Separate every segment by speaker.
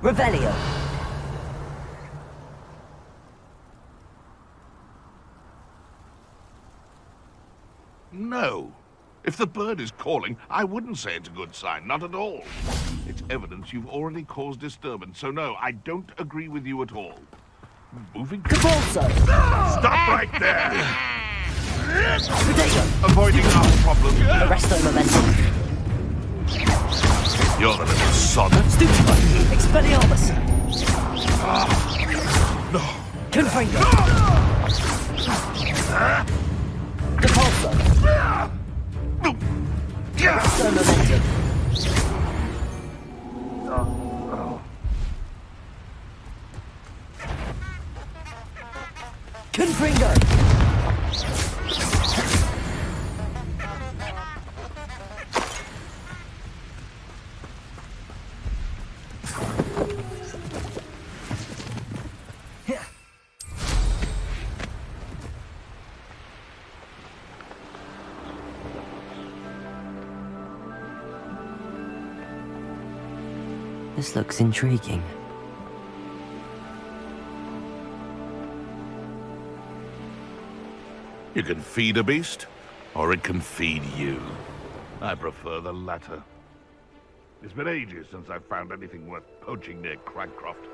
Speaker 1: Revelio.
Speaker 2: No. If the bird is calling, I wouldn't say it's a good sign, not at all. It's evidence you've already caused disturbance, so no, I don't agree with you at all. Moving...
Speaker 1: Capulso.
Speaker 2: Stop right there!
Speaker 1: Protego.
Speaker 2: Avoiding our problem.
Speaker 1: Arresto momentum.
Speaker 2: You're the little sod.
Speaker 1: Stupefy. Expelliarmus.
Speaker 2: No.
Speaker 1: Confringo. Capulso. Arresto momentum. Confringo.
Speaker 3: This looks intriguing.
Speaker 2: You can feed a beast, or it can feed you. I prefer the latter. It's been ages since I've found anything worth poaching near Cragcroft.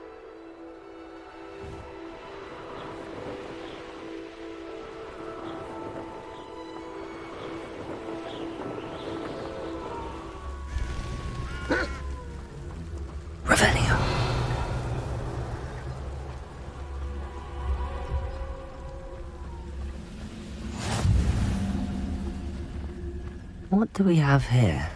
Speaker 3: Revelio. What do we have here?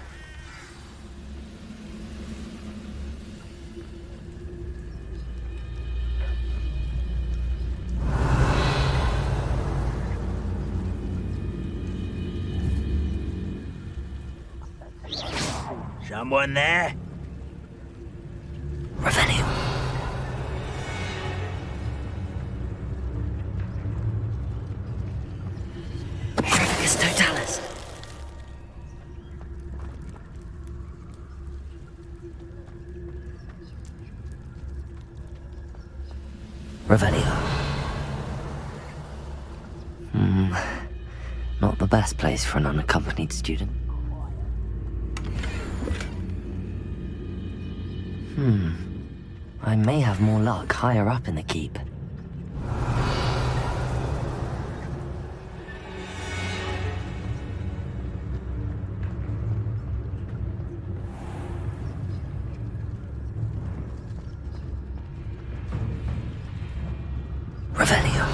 Speaker 4: Someone there?
Speaker 3: Revelio. Trifficus totalis. Revelio. Not the best place for an unaccompanied student. I may have more luck higher up in the keep. Revelio.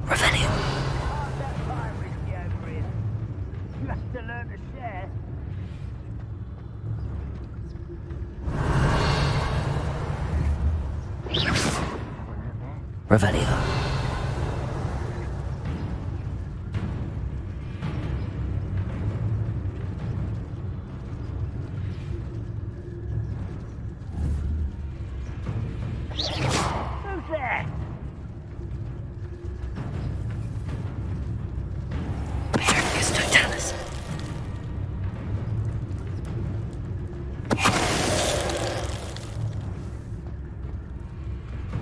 Speaker 3: Revelio.
Speaker 4: You have to learn to share.
Speaker 3: Revelio.
Speaker 4: Who's there?
Speaker 3: Trifficus totalis.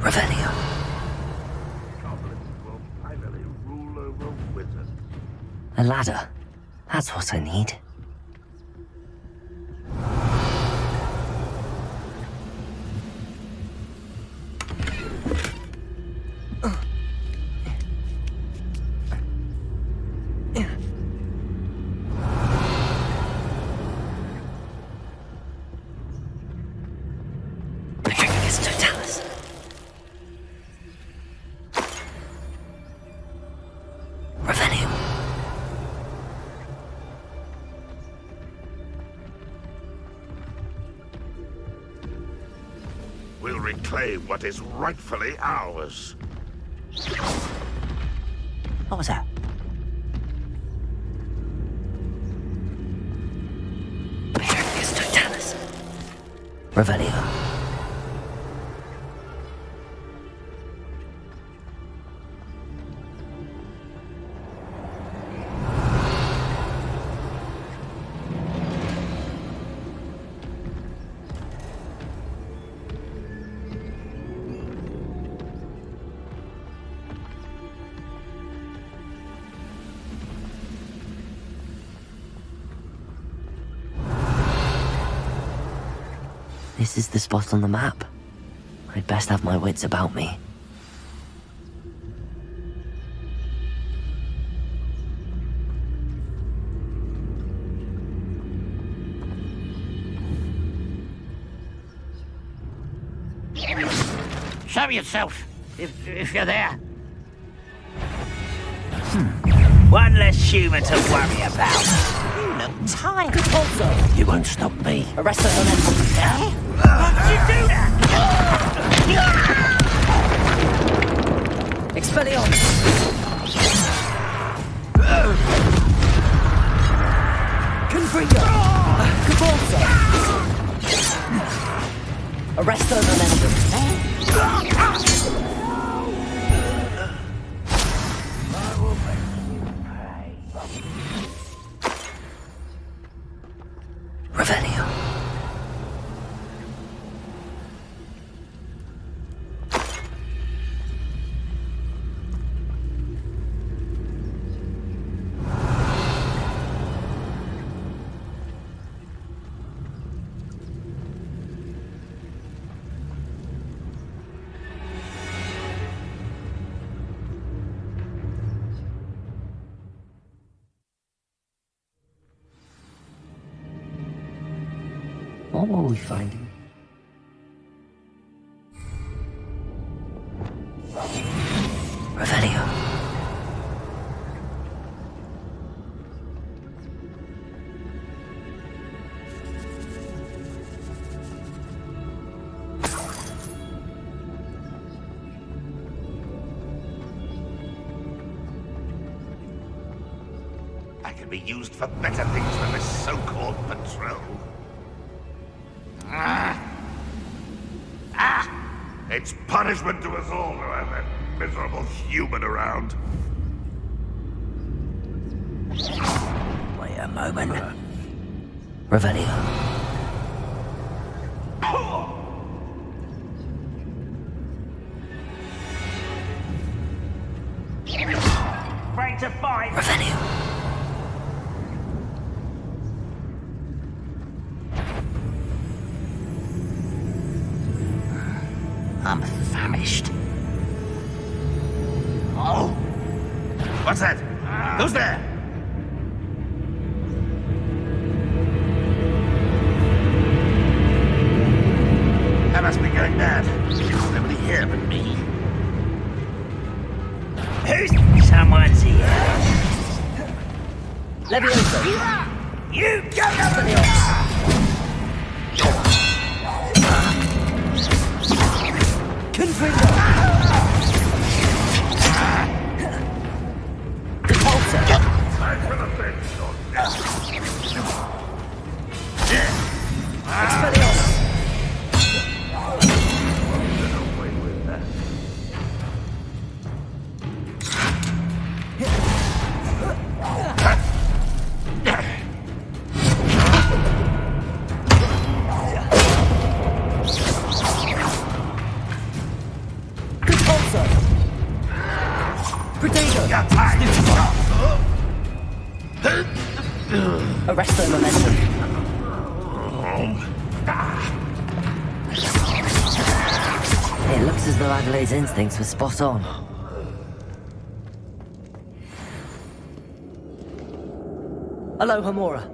Speaker 3: Revelio.
Speaker 2: Goblins will finally rule over wizards.
Speaker 3: A ladder. That's what I need. Trifficus totalis. Revelio.
Speaker 2: We'll reclaim what is rightfully ours.
Speaker 3: What was that? Revelio. This is the spot on the map. I'd best have my wits about me.
Speaker 4: Show yourself, if you're there. One less human to worry about. You look tired.
Speaker 1: Repulsor.
Speaker 4: You won't stop me.
Speaker 1: Arresto momentum.
Speaker 4: Why did you do that?
Speaker 1: Expelliarmus. Confringo. Repulsor. Arresto momentum.
Speaker 3: Revelio. What were we finding? Revelio.
Speaker 2: I can be used for better things than this so-called patrol. It's punishment to us all to have that miserable human around.
Speaker 4: Wait a moment.
Speaker 3: Revelio.
Speaker 4: Afraid to fight.
Speaker 3: Revelio.
Speaker 4: I'm famished.
Speaker 2: Oh! What's that? Who's there? I must be going mad. Nobody here but me.
Speaker 4: Who's someone's here?
Speaker 1: Levioso.
Speaker 4: You go!
Speaker 1: Expelliarmus. Confringo. Repulsor. Expelliarmus. Arresto momentum.
Speaker 3: It looks as though Adelaide's instincts were spot on.
Speaker 1: Aloha Mora.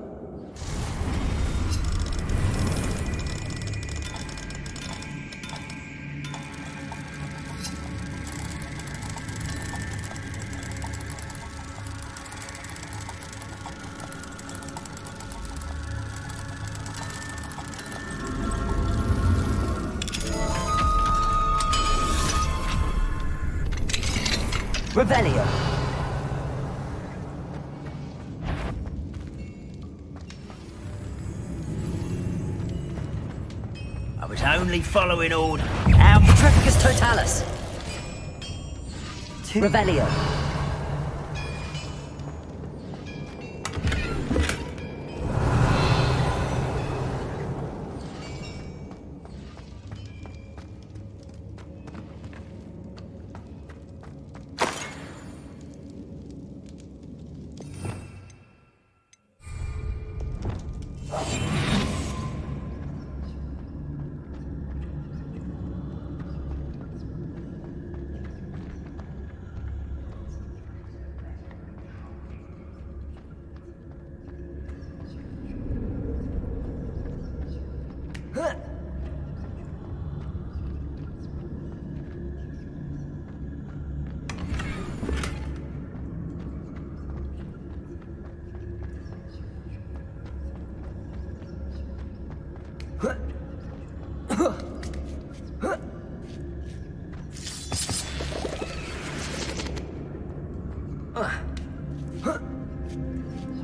Speaker 1: Revelio.
Speaker 4: He's only following order. Out.
Speaker 1: Trepicus Totalis. Revelio.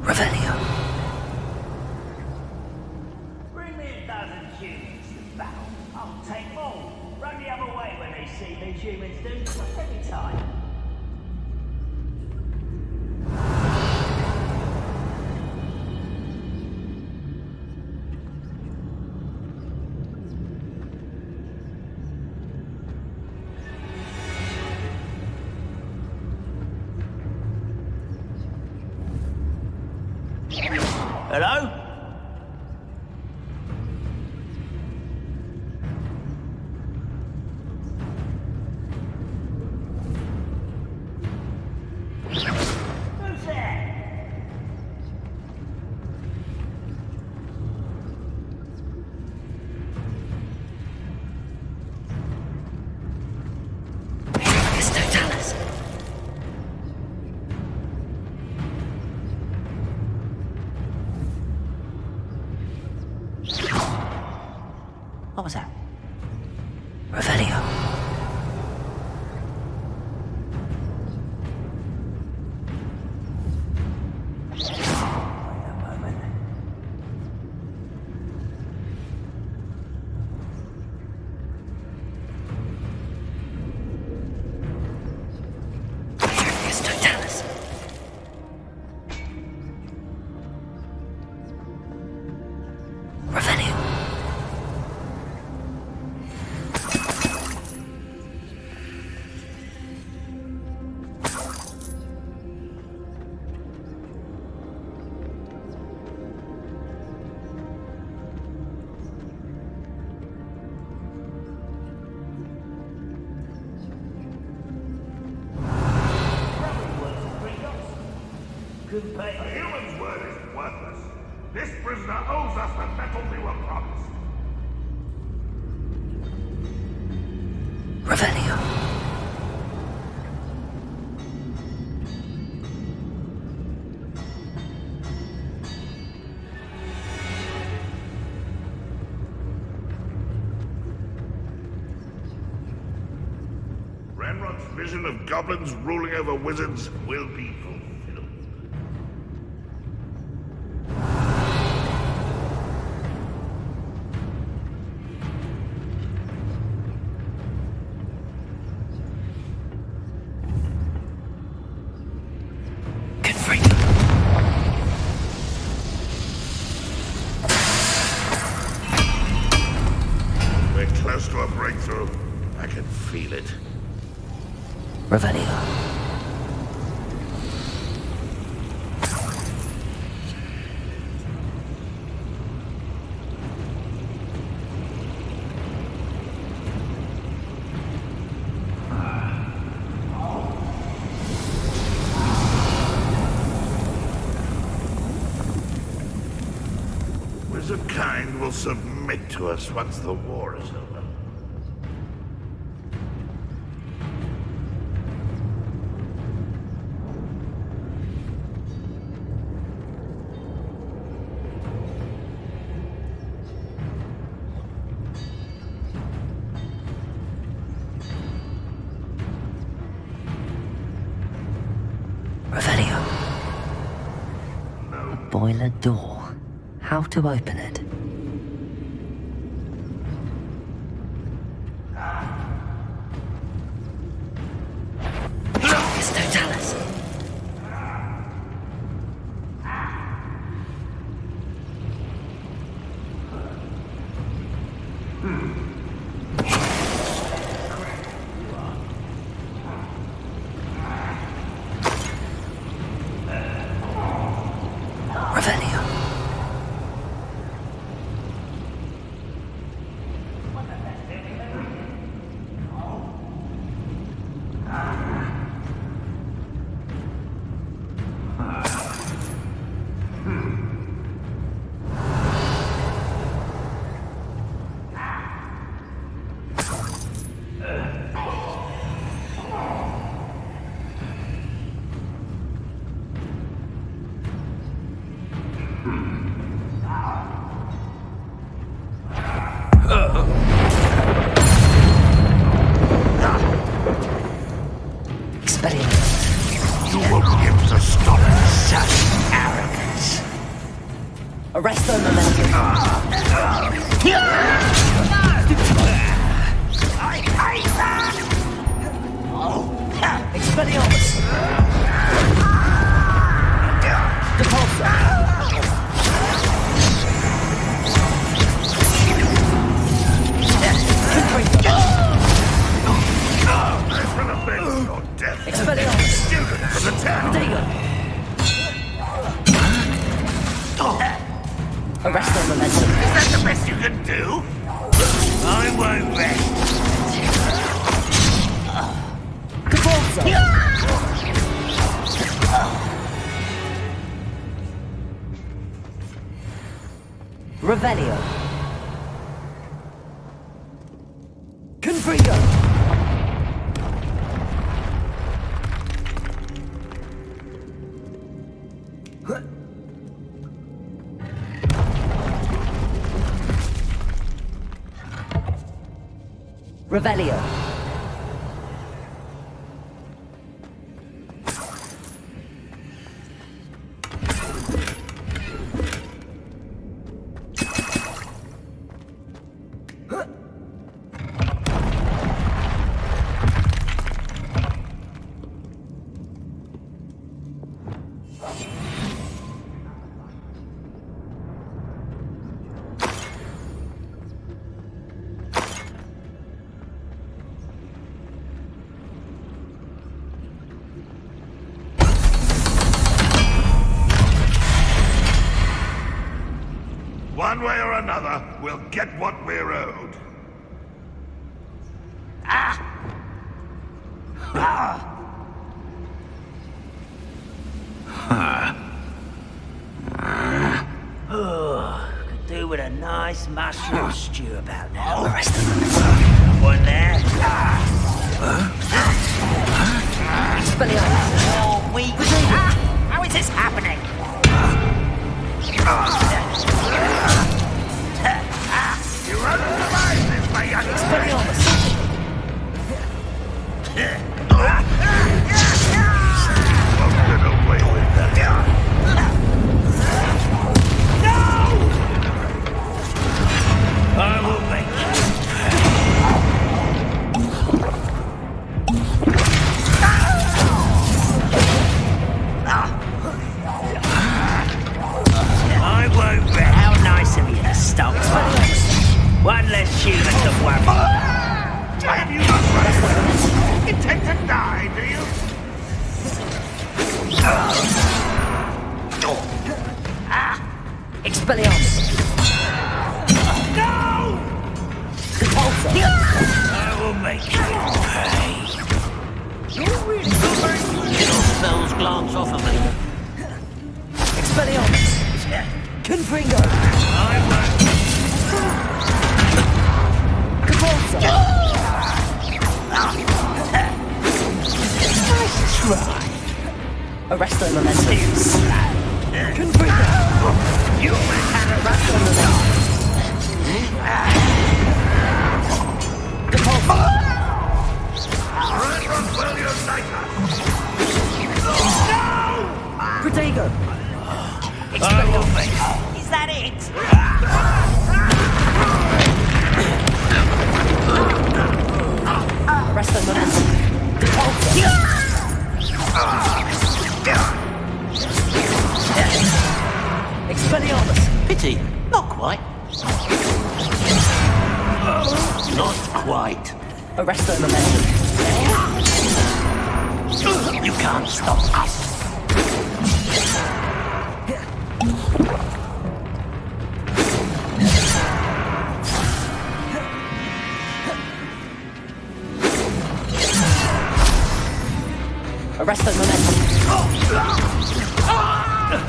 Speaker 3: Revelio.
Speaker 4: Bring me a dozen humans to battle. I'll take more. Run the other way when they see these humans do. Every time. Hello? Who's there?
Speaker 3: Trepicus Totalis.
Speaker 4: What was that?
Speaker 3: Revelio.
Speaker 4: Wait a moment.
Speaker 3: Trepicus Totalis. Revelio.
Speaker 4: Couldn't pay.
Speaker 2: A human's word is worthless. This prisoner owes us the metal we were promised.
Speaker 3: Revelio.
Speaker 2: Renrod's vision of goblins ruling over wizards will be fulfilled.
Speaker 3: Confront.
Speaker 2: We're close to a breakthrough. I can feel it.
Speaker 3: Revelio.
Speaker 2: Wizard kind will submit to us once the war is over.
Speaker 3: Revelio. A boiler door. How to open it?
Speaker 4: Stop such arrogance.
Speaker 1: Arrest their momentum.
Speaker 4: I hate that!
Speaker 1: Expelliarmus. Depulsor. Expelliarmus. Protego. Arrest their momentum.
Speaker 4: Is that the best you can do? I won't rest.
Speaker 1: Depulsor. Revelio. Confringo. Revelio.
Speaker 2: One way or another, we'll get what we're owed.
Speaker 4: Could do with a nice mushroom stew about now.
Speaker 3: Arrest their momentum.
Speaker 4: One there.
Speaker 1: Expelliarmus.
Speaker 4: Oh, weak. How is this happening?
Speaker 2: You won't survive this, my young
Speaker 1: Expelliarmus.
Speaker 2: Get away with that.
Speaker 4: I will make I won't bet. How nice of you to stop. One less human to worry.
Speaker 2: Have you not run? Intend to die, do you?
Speaker 1: Expelliarmus.
Speaker 4: No!
Speaker 1: Depulsor.
Speaker 4: I will make you pay. You're really good. Little spells glance off of me.
Speaker 1: Expelliarmus. Confringo.
Speaker 4: I won't.
Speaker 1: Depulsor.
Speaker 4: Nice try.
Speaker 1: Arrest their momentum. Confringo.
Speaker 4: You can
Speaker 1: Arrest their momentum. Depulsor.
Speaker 2: Right, Roswell, you're psycho.
Speaker 1: Protego.
Speaker 4: I will make. Is that it?
Speaker 1: Arrest their momentum. Depulsor. Expelliarmus.
Speaker 4: Pity. Not quite. Not quite.
Speaker 1: Arrest their momentum.
Speaker 4: You can't stop us.
Speaker 1: Arrest their momentum.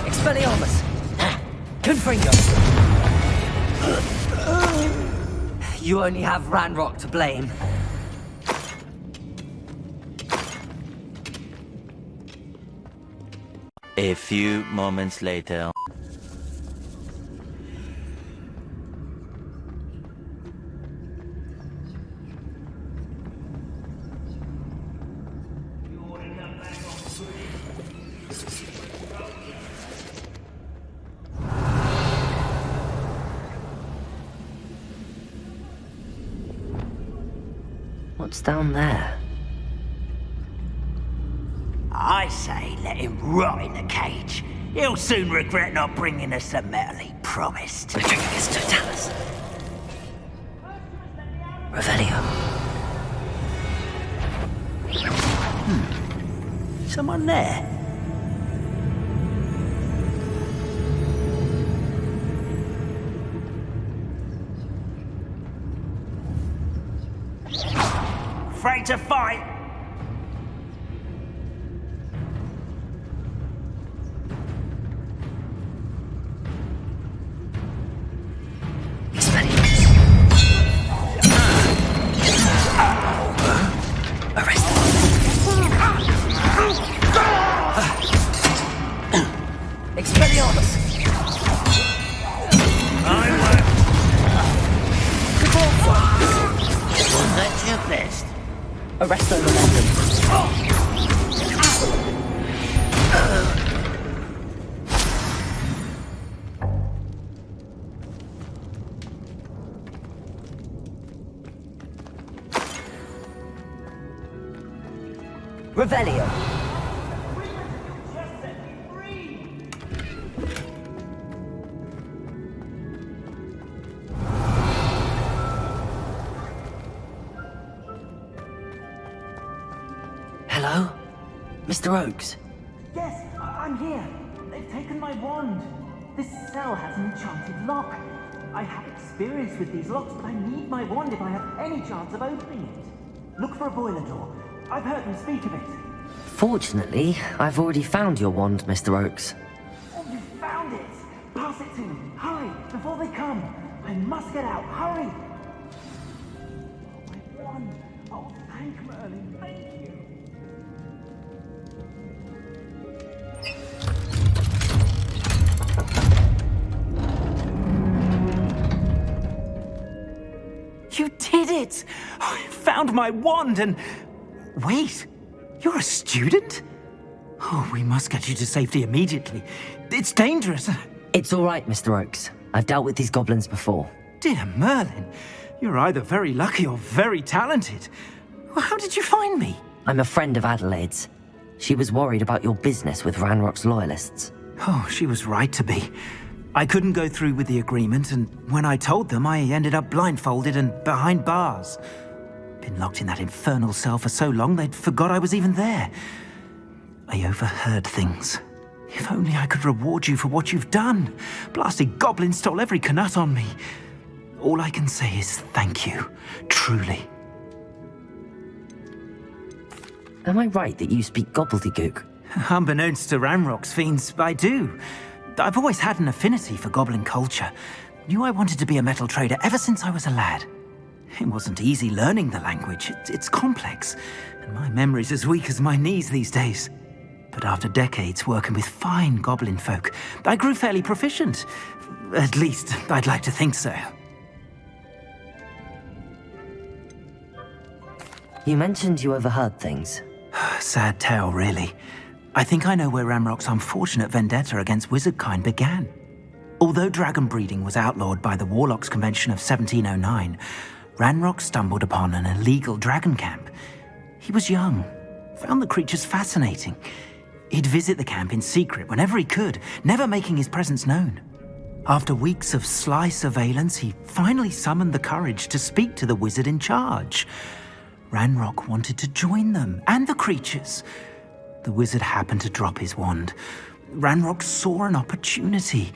Speaker 1: Expelliarmus. Confringo. You only have Ranrock to blame.
Speaker 5: A few moments later.
Speaker 3: What's down there?
Speaker 4: I say let him rot in the cage. He'll soon regret not bringing us the metal he promised.
Speaker 3: We're drinking his totalis. Revelio.
Speaker 4: Someone there? Afraid to fight?
Speaker 3: Arresto momentum. Revelio. Hello? Mr. Oakes?
Speaker 6: Yes, I'm here. They've taken my wand. This cell has an enchanted lock. I have experience with these locks, but I need my wand if I have any chance of opening it. Look for a boiler door. I've heard them speak of it.
Speaker 3: Fortunately, I've already found your wand, Mr. Oakes.
Speaker 6: Oh, you found it! Pass it to me. Hurry, before they come. I must get out. Hurry! Oh, my wand. Oh, thank Merlin. Thank you. You did it! I found my wand and... Wait, you're a student? Oh, we must get you to safety immediately. It's dangerous.
Speaker 3: It's all right, Mr. Oakes. I've dealt with these goblins before.
Speaker 6: Dear Merlin, you're either very lucky or very talented. Well, how did you find me?
Speaker 3: I'm a friend of Adelaide's. She was worried about your business with Ranrock's loyalists.
Speaker 6: Oh, she was right to be. I couldn't go through with the agreement, and when I told them, I ended up blindfolded and behind bars. Been locked in that infernal cell for so long, they'd forgot I was even there. I overheard things. If only I could reward you for what you've done. Blasted goblins stole every canut on me. All I can say is thank you, truly.
Speaker 3: Am I right that you speak gobbledygook?
Speaker 6: Unbeknownst to Ranrock's fiends, I do. I've always had an affinity for goblin culture. Knew I wanted to be a metal trader ever since I was a lad. It wasn't easy learning the language. It's complex, and my memory's as weak as my knees these days. But after decades working with fine goblin folk, I grew fairly proficient. At least, I'd like to think so.
Speaker 3: You mentioned you overheard things.
Speaker 6: Sad tale, really. I think I know where Ranrock's unfortunate vendetta against wizardkind began. Although dragon breeding was outlawed by the Warlocks Convention of 1709, Ranrock stumbled upon an illegal dragon camp. He was young, found the creatures fascinating. He'd visit the camp in secret whenever he could, never making his presence known. After weeks of sly surveillance, he finally summoned the courage to speak to the wizard in charge. Ranrock wanted to join them, and the creatures. The wizard happened to drop his wand. Ranrock saw an opportunity.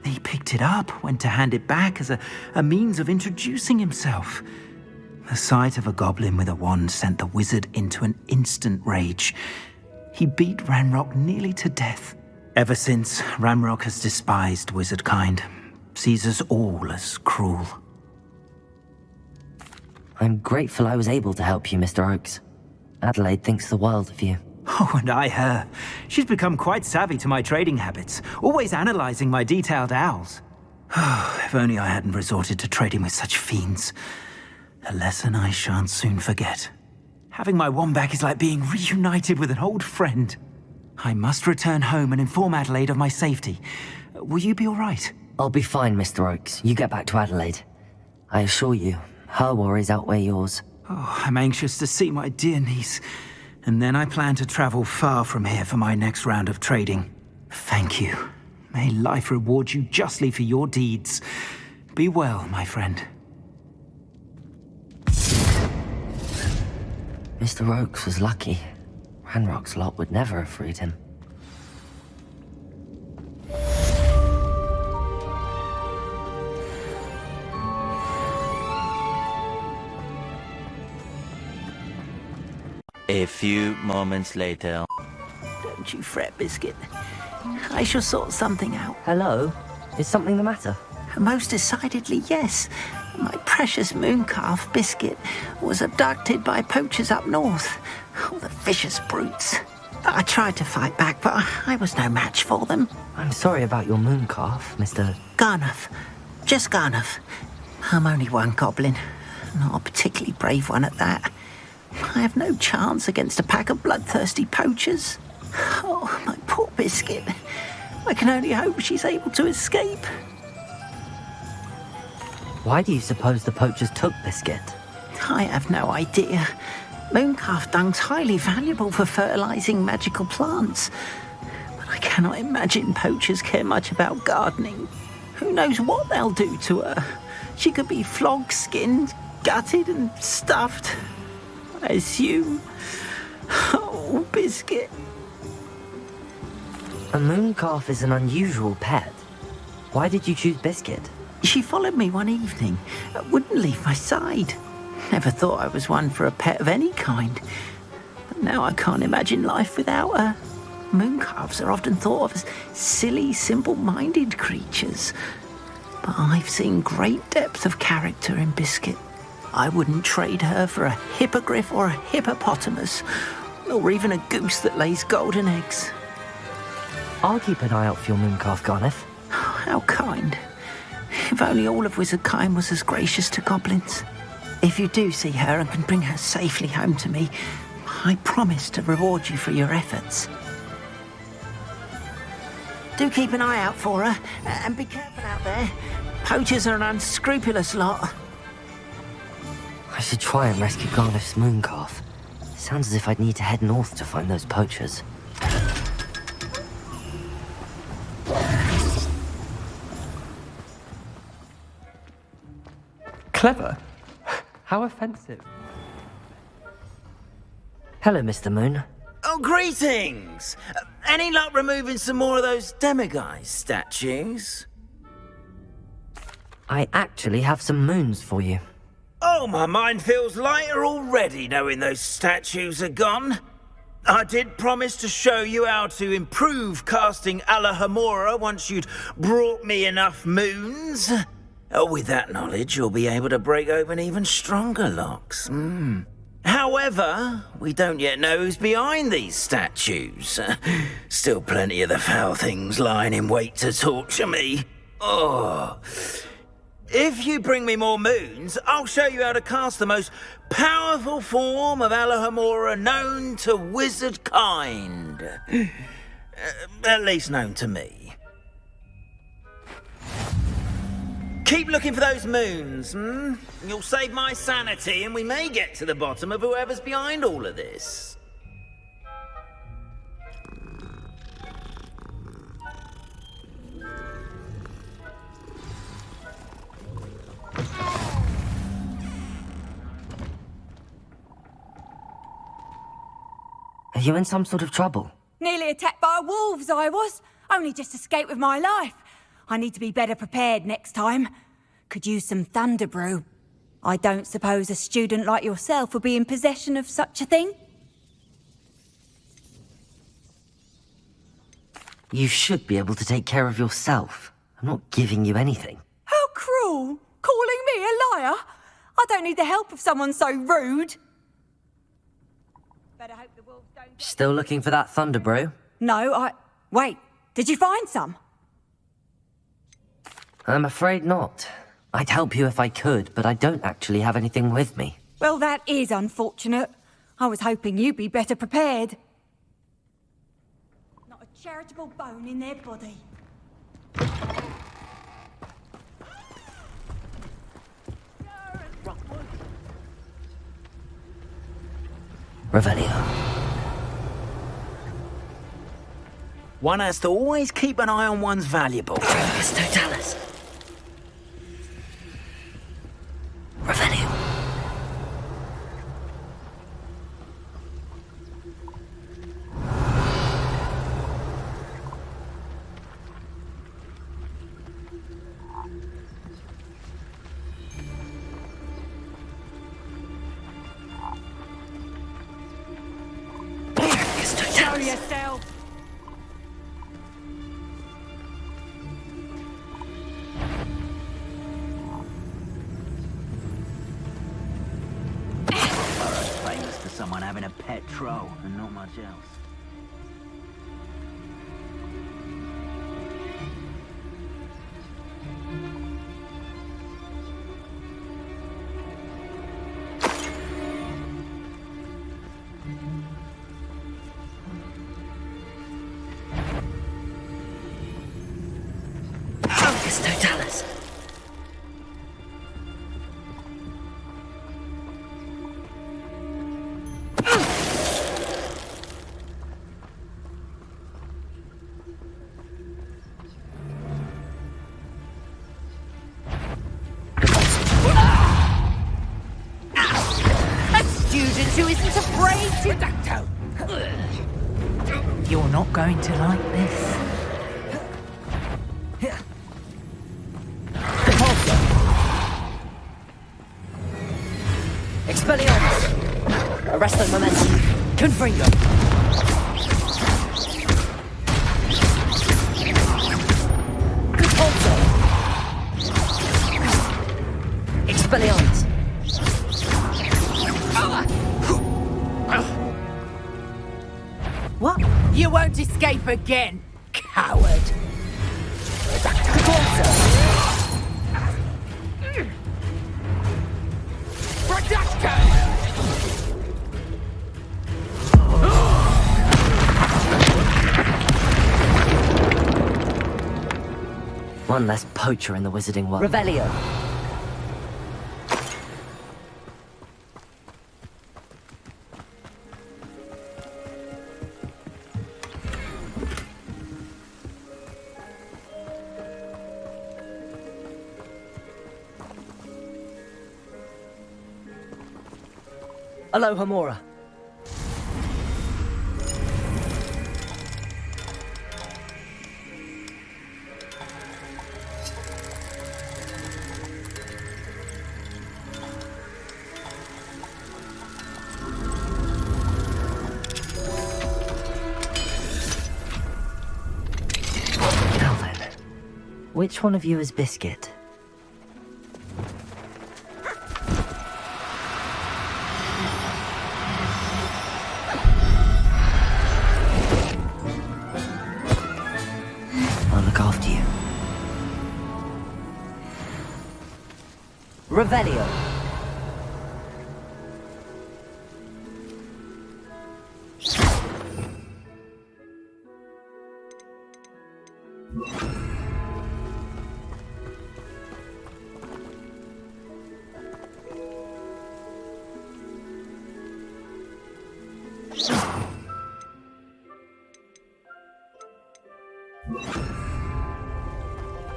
Speaker 6: He picked it up, went to hand it back as a means of introducing himself. The sight of a goblin with a wand sent the wizard into an instant rage. He beat Ranrock nearly to death. Ever since, Ranrock has despised wizardkind, sees us all as cruel.
Speaker 3: I'm grateful I was able to help you, Mr. Oakes. Adelaide thinks the world of you.
Speaker 6: Oh, and I her. She's become quite savvy to my trading habits, always analyzing my detailed owls. Oh, if only I hadn't resorted to trading with such fiends. A lesson I shan't soon forget. Having my wand back is like being reunited with an old friend. I must return home and inform Adelaide of my safety. Will you be all right?
Speaker 3: I'll be fine, Mr. Oakes. You get back to Adelaide. I assure you, her worries outweigh yours.
Speaker 6: Oh, I'm anxious to see my dear niece. And then I plan to travel far from here for my next round of trading. Thank you. May life reward you justly for your deeds. Be well, my friend.
Speaker 3: Mr. Oakes was lucky. Ranrock's lot would never have freed him.
Speaker 5: A few moments later.
Speaker 6: Don't you fret, Biscuit. I shall sort something out.
Speaker 3: Hello? Is something the matter?
Speaker 6: Most decidedly, yes. My precious mooncalf, Biscuit, was abducted by poachers up north. Oh, the vicious brutes. I tried to fight back, but I was no match for them.
Speaker 3: I'm sorry about your mooncalf, Mr.
Speaker 6: Garnuff. Just Garnuff. I'm only one goblin. Not a particularly brave one at that. I have no chance against a pack of bloodthirsty poachers. Oh, my poor Biscuit. I can only hope she's able to escape.
Speaker 3: Why do you suppose the poachers took Biscuit?
Speaker 6: I have no idea. Mooncalf dung's highly valuable for fertilizing magical plants. But I cannot imagine poachers care much about gardening. Who knows what they'll do to her? She could be flogged, skinned, gutted and stuffed. I assume. Oh, Biscuit.
Speaker 3: A mooncalf is an unusual pet. Why did you choose Biscuit?
Speaker 6: She followed me one evening, wouldn't leave my side. Never thought I was one for a pet of any kind. But now I can't imagine life without her. Mooncalves are often thought of as silly, simple-minded creatures. But I've seen great depth of character in Biscuit. I wouldn't trade her for a hippogriff or a hippopotamus, or even a goose that lays golden eggs.
Speaker 3: I'll keep an eye out for your mooncalf, Garniff.
Speaker 6: How kind. If only all of Wizardkind was as gracious to goblins. If you do see her and can bring her safely home to me, I promise to reward you for your efforts. Do keep an eye out for her, and be careful out there. Poachers are an unscrupulous lot.
Speaker 3: I should try and rescue Garniff's mooncalf. Sounds as if I'd need to head north to find those poachers.
Speaker 1: Clever? How offensive.
Speaker 3: Hello, Mr. Moon.
Speaker 7: Oh, greetings! Any luck removing some more of those demiguise statues?
Speaker 3: I actually have some moons for you.
Speaker 7: Oh, my mind feels lighter already knowing those statues are gone. I did promise to show you how to improve casting Alahamora once you'd brought me enough moons. With that knowledge, you'll be able to break open even stronger locks. However, we don't yet know who's behind these statues. Still plenty of the foul things lying in wait to torture me. Oh. If you bring me more moons, I'll show you how to cast the most powerful form of Alahamora known to Wizardkind. At least known to me. Keep looking for those moons, You'll save my sanity and we may get to the bottom of whoever's behind all of this.
Speaker 3: Are you in some sort of trouble?
Speaker 8: Nearly attacked by wolves, I was. Only just escaped with my life. I need to be better prepared next time. Could use some thunder brew. I don't suppose a student like yourself would be in possession of such a thing?
Speaker 3: You should be able to take care of yourself. I'm not giving you anything.
Speaker 8: How cruel! Calling me a liar? I don't need the help of someone so rude. Better hope the wolves don't...
Speaker 3: Still looking for that thunder brew?
Speaker 8: No, Wait, did you find some?
Speaker 3: I'm afraid not. I'd help you if I could, but I don't actually have anything with me.
Speaker 8: Well, that is unfortunate. I was hoping you'd be better prepared. Not a charitable bone in their body.
Speaker 3: Revelio.
Speaker 6: One has to always keep an eye on one's valuables.
Speaker 3: Focus Totalis. Revelio. Focus Totalis.
Speaker 8: yourself!
Speaker 7: Famous for someone having a pet troll and not much else.
Speaker 3: Focus Totalis.
Speaker 8: A student who isn't afraid to...
Speaker 6: You're not going to like this.
Speaker 3: Expelliarmus. Arresto momentum. Confringo. Repulso. Expelliarmus.
Speaker 8: What? You won't escape again, coward!
Speaker 3: One less poacher in the wizarding world. Revelio. Aloha Mora. Now then, which one of you is Biscuit? I'll look after you. Revelio.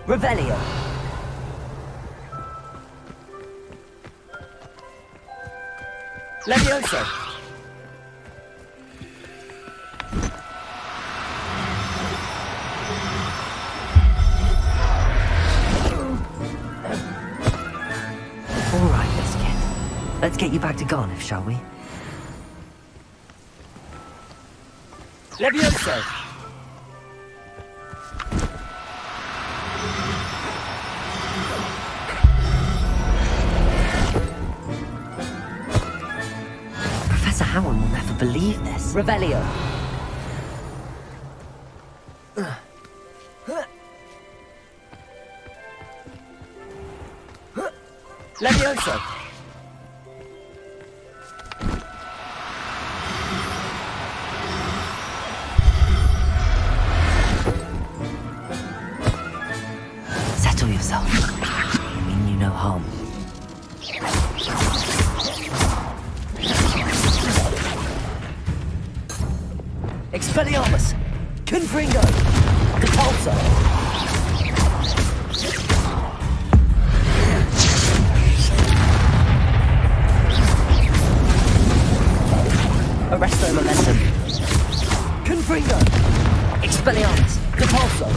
Speaker 3: Revelio. Levioso. All right, Biscuit. Let's get you back to Garniff, shall we? Levioso. Professor Howard will never believe this. Revelio. Levioso. Settle yourself. I mean you no harm. Expelliarmus! Confringo! Repulsor! Arresto Momentum! Confringo! Expelliarmus! Repulsor!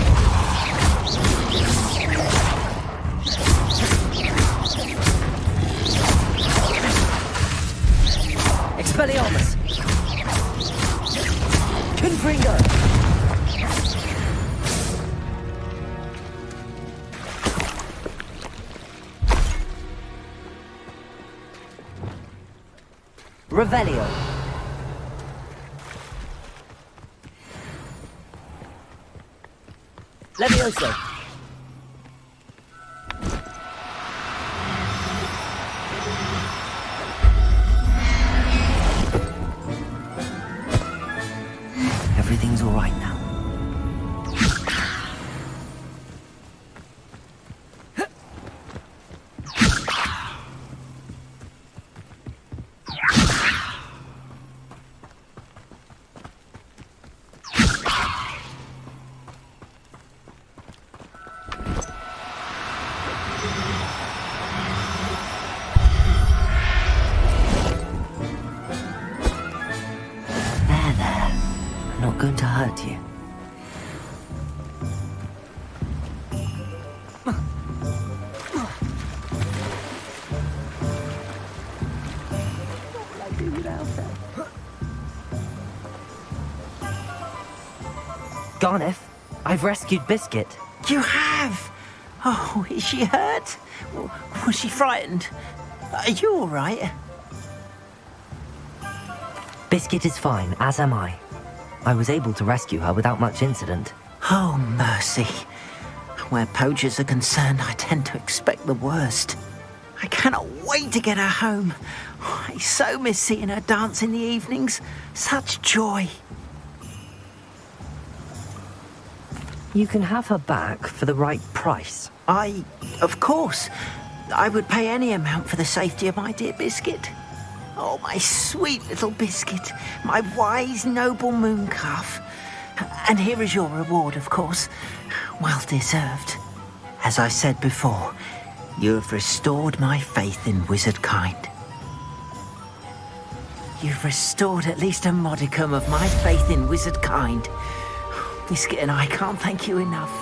Speaker 3: Expelliarmus! Confringo! Revelio! Levioso! Everything's all right now. I'm not going to hurt you. Garneth, I've rescued Biscuit.
Speaker 6: You have? Oh, is she hurt? Was she frightened? Are you all right?
Speaker 3: Biscuit is fine, as am I. I was able to rescue her without much incident.
Speaker 6: Oh, mercy. Where poachers are concerned, I tend to expect the worst. I cannot wait to get her home. I so miss seeing her dance in the evenings. Such joy.
Speaker 3: You can have her back for the right price.
Speaker 6: Of course, I would pay any amount for the safety of my dear Biscuit. Oh, my sweet little Biscuit, my wise, noble moon calf. And here is your reward, of course. Well deserved. As I said before, you have restored my faith in wizard kind. You've restored at least a modicum of my faith in wizard kind. Biscuit and I can't thank you enough.